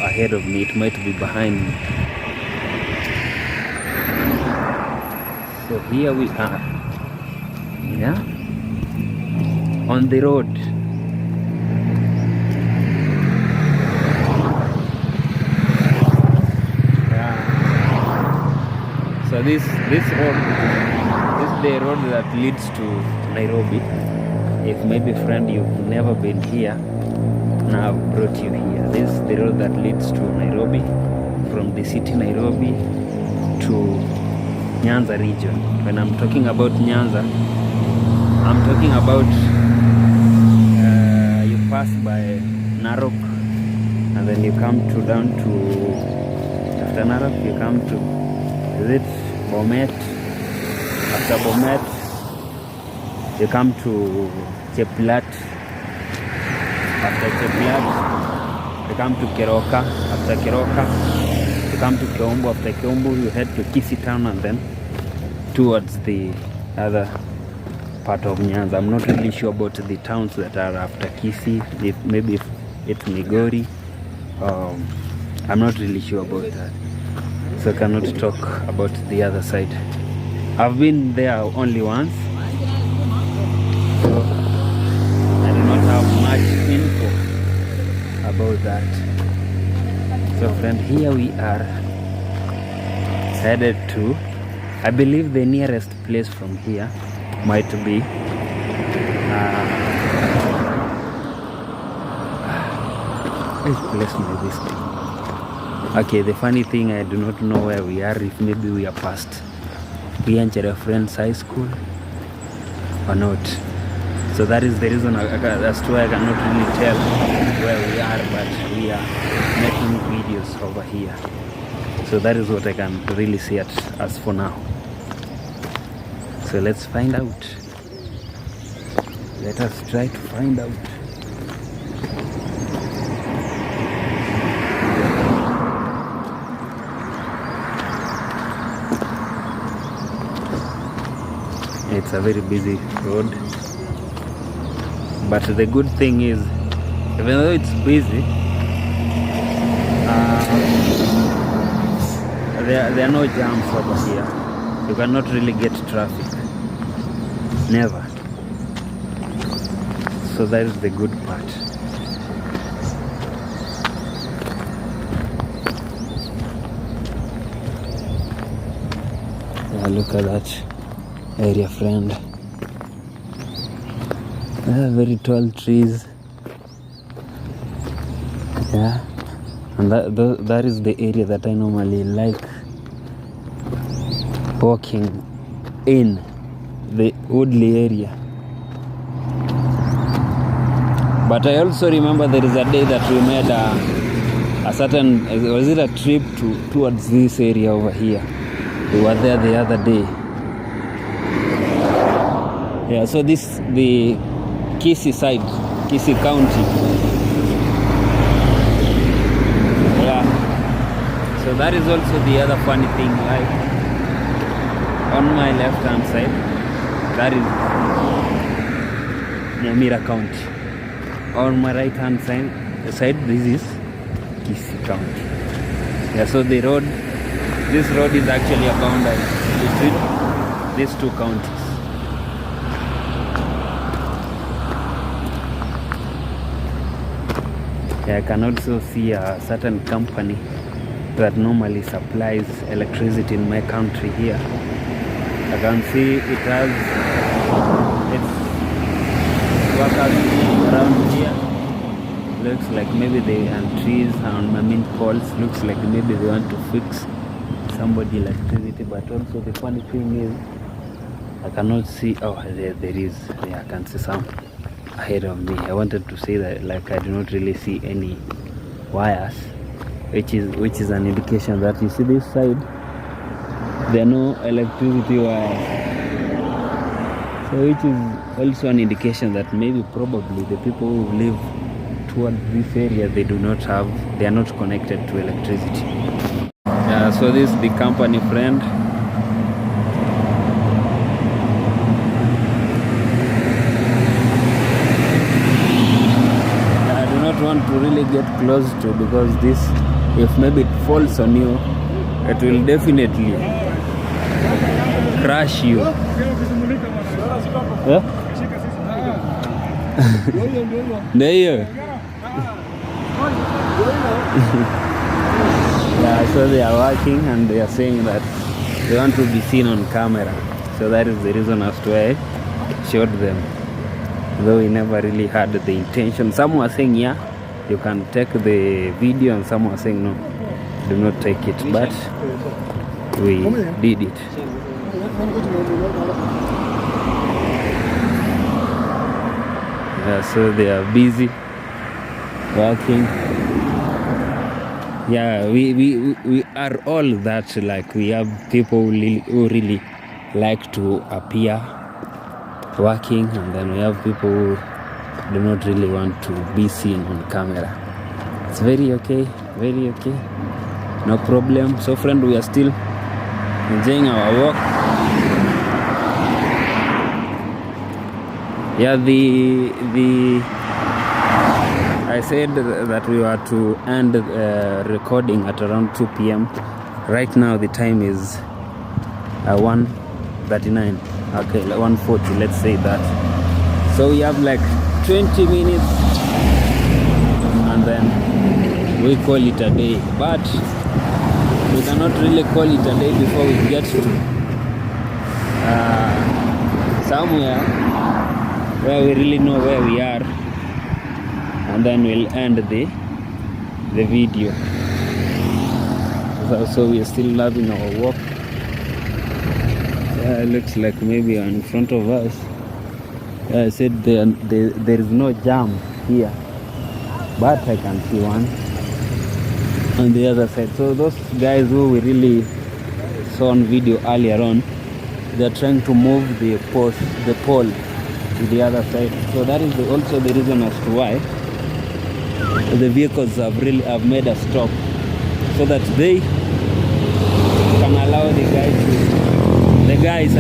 ahead of me. It might be behind me. So here we are, yeah, on the road. Yeah. So this road, this is the road that leads to Nairobi. If maybe friend you've never been here, now I've brought you here. This is the road that leads to Nairobi, from the city Nairobi to Nyanza region. When I'm talking about Nyanza, I'm talking about you pass by Narok and then you come to down to, after Narok you come to, is it Bomet? After Bomet you come to Cheplat. After Cheplat you come to Keroka. After Keroka you come to Keumbu. After Keumbu you head to Kisii town and then towards the other part of Nyanza. I'm not really sure about the towns that are after Kisii. Maybe if it's Migori. I'm not really sure about that. So I cannot talk about the other side. I've been there only once. So I do not have much info about that. So friend, here we are headed to, I believe the nearest place from here might be this place might be still. Okay, the funny thing, I do not know where we are, if maybe we are past Yanchere Friends High School or not. So that is the reason as to why I cannot really tell where we are, but we are making videos over here. So that is what I can really see as for now. So let's find out. Let us try to find out. It's a very busy road, but the good thing is, even though it's busy, there are no jams over here. You cannot really get traffic, never. So that is the good part. Yeah, look at that area, friend. Very tall trees. Yeah, and that is the area that I normally like walking in, the Woodley area. But I also remember there is a day that we made a certain, was it a trip towards this area over here? We were there the other day. Yeah, so this the Kisii side, Kisii County. Yeah. So that is also the other funny thing, like on my left hand side, that is Nyamira County. On my right hand side, this is Kisii County. Yeah, so this road is actually a boundary between these two counties. Yeah, I can also see a certain company that normally supplies electricity in my country here. I can see it has its workers around here. Looks like maybe they and trees and main poles. Looks like maybe they want to fix somebody electricity. But also the funny thing is, I cannot see. Oh, there is. Yeah, I can see some ahead of me. I wanted to say that, like, I do not really see any wires, which is an indication that, you see this side, there are no electricity wires. So which is also an indication that maybe probably the people who live towards this area, they are not connected to electricity. So this is the company, friend. I do not want to really get close to, because this, if maybe it falls on you, it will definitely crush you. Yeah? Yeah, so they are working and they are saying that they want to be seen on camera. So that is the reason as to why I showed them. Though we never really had the intention. Some were saying, yeah, you can take the video, and some were saying, no, do not take it. But we did it. So they are busy working. Yeah, we are all that, like, we have people who really like to appear working, and then we have people who do not really want to be seen on camera. It's very okay, no problem. So friend, we are still enjoying our walk. Yeah, I said that we were to end recording at around 2 p.m. Right now the time is 1:39. Okay, 1:40, let's say that. So we have like 20 minutes and then we call it a day. But we cannot really call it a day before we get to somewhere where we really know where we are, and then we'll end the video. So we are still loving our walk. It looks like maybe in front of us. I said there is no jam here, but I can see one on the other side. So those guys who we really saw on video earlier on, they're trying to move the pole to the other side. So that is also the reason as to why the vehicles have made a stop, so that they can allow the guys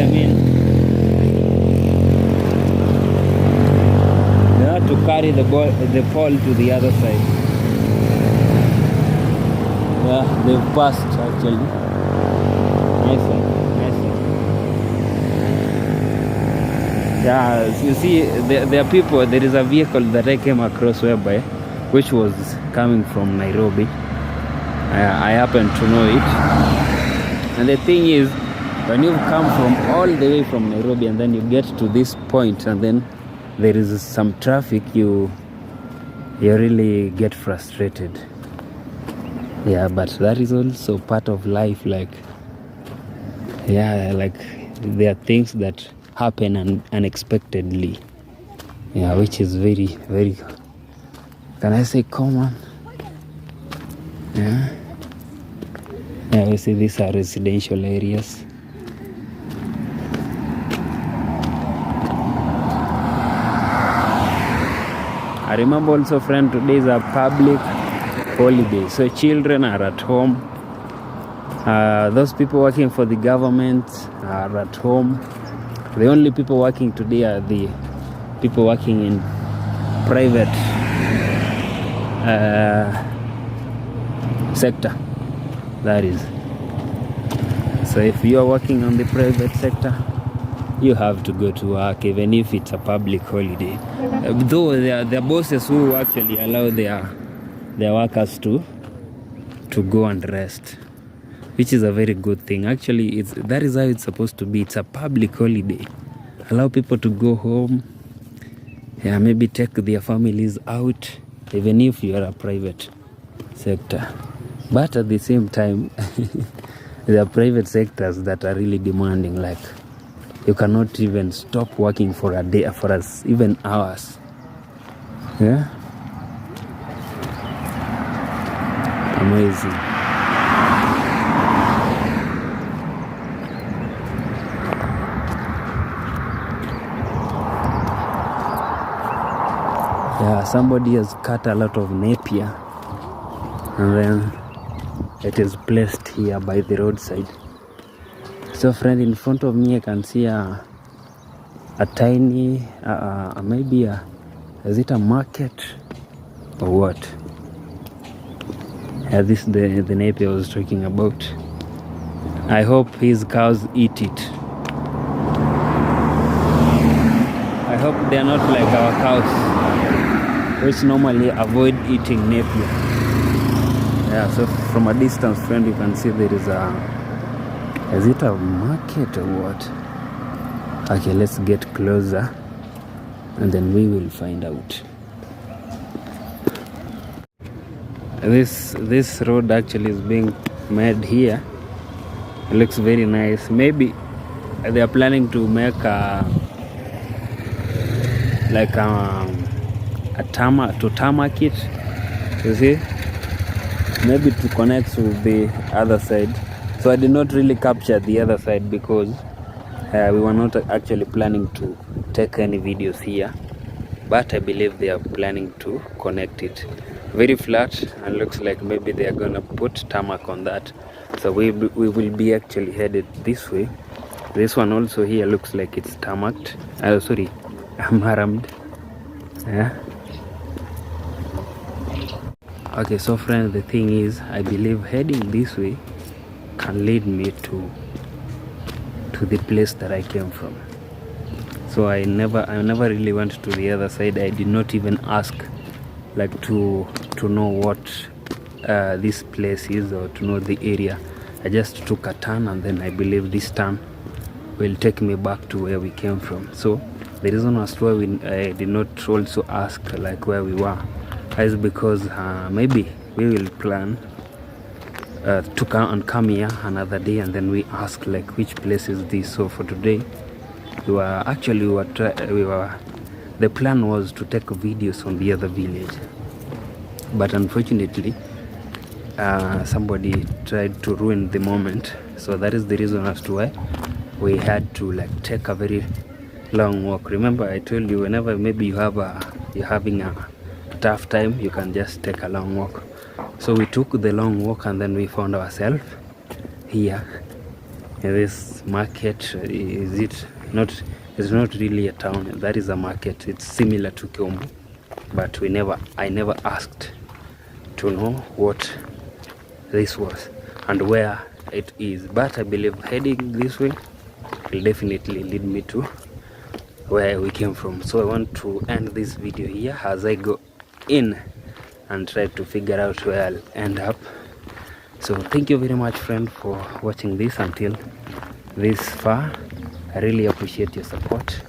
to carry the pole to the other side. Yeah, they've passed actually. Nice one. Yeah, you see, there are people. There is a vehicle that I came across which was coming from Nairobi. I happen to know it. And the thing is, when you come from all the way from Nairobi and then you get to this point and then there is some traffic, you really get frustrated. Yeah, but that is also part of life. Like there are things that happen unexpectedly. Yeah, which is very, very, can I say, common? Yeah. Yeah, you see, these are residential areas. I remember also, friend, today is a public holiday, so children are at home. Those people working for the government are at home. The only people working today are the people working in private sector, that is. So if you are working on the private sector, you have to go to work even if it's a public holiday. Though there are bosses who actually allow their workers to go and rest, which is a very good thing. Actually, that is how it's supposed to be. It's a public holiday. Allow people to go home. Yeah, maybe take their families out, even if you are a private sector. But at the same time, there are private sectors that are really demanding. Like, you cannot even stop working for a day, for us, even hours. Yeah, amazing. Yeah, somebody has cut a lot of napier and then it is placed here by the roadside. So friend, in front of me I can see a tiny maybe is it a market or what? Yeah, this is the napier I was talking about. I hope his cows eat it. I hope they are not like our cows, which normally avoid eating napier. Yeah, so from a distance, friend, you can see there is is it a market or what? Okay, let's get closer and then we will find out. This road actually is being made here. It looks very nice. Maybe they are planning to make a tarmac it, you see, maybe to connect with the other side. So I did not really capture the other side because we were not actually planning to take any videos here, but I believe they are planning to connect it. Very flat, and looks like maybe they are gonna put tarmac on that. So we will be actually headed this way. This one also here looks like it's tarmacked. Sorry, marrammed. Yeah. Okay, so friends, the thing is, I believe heading this way can lead me to the place that I came from. So I never really went to the other side. I did not even ask like to know what this place is or to know the area. I just took a turn, and then I believe this turn will take me back to where we came from. So the reason as to why I did not also ask like where we were is because maybe we will plan to come here another day, and then we ask like which place is this. So for today, the plan was to take videos on the other village, but unfortunately somebody tried to ruin the moment. So that is the reason as to why we had to like take a very long walk. Remember I told you, whenever maybe you're having a tough time, you can just take a long walk. So we took the long walk and then we found ourselves here in this market. It's not really a town, that is a market. It's similar to Kiambu, but I never asked to know what this was and where it is, but I believe heading this way will definitely lead me to where we came from. So I want to end this video here as I go in and try to figure out where I'll end up. So thank you very much, friend, for watching this until this far. I really appreciate your support.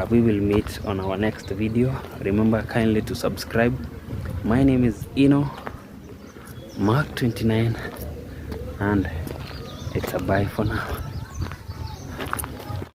We will meet on our next video. Remember kindly to subscribe. My name is Ino Mark 29, and it's a bye for now.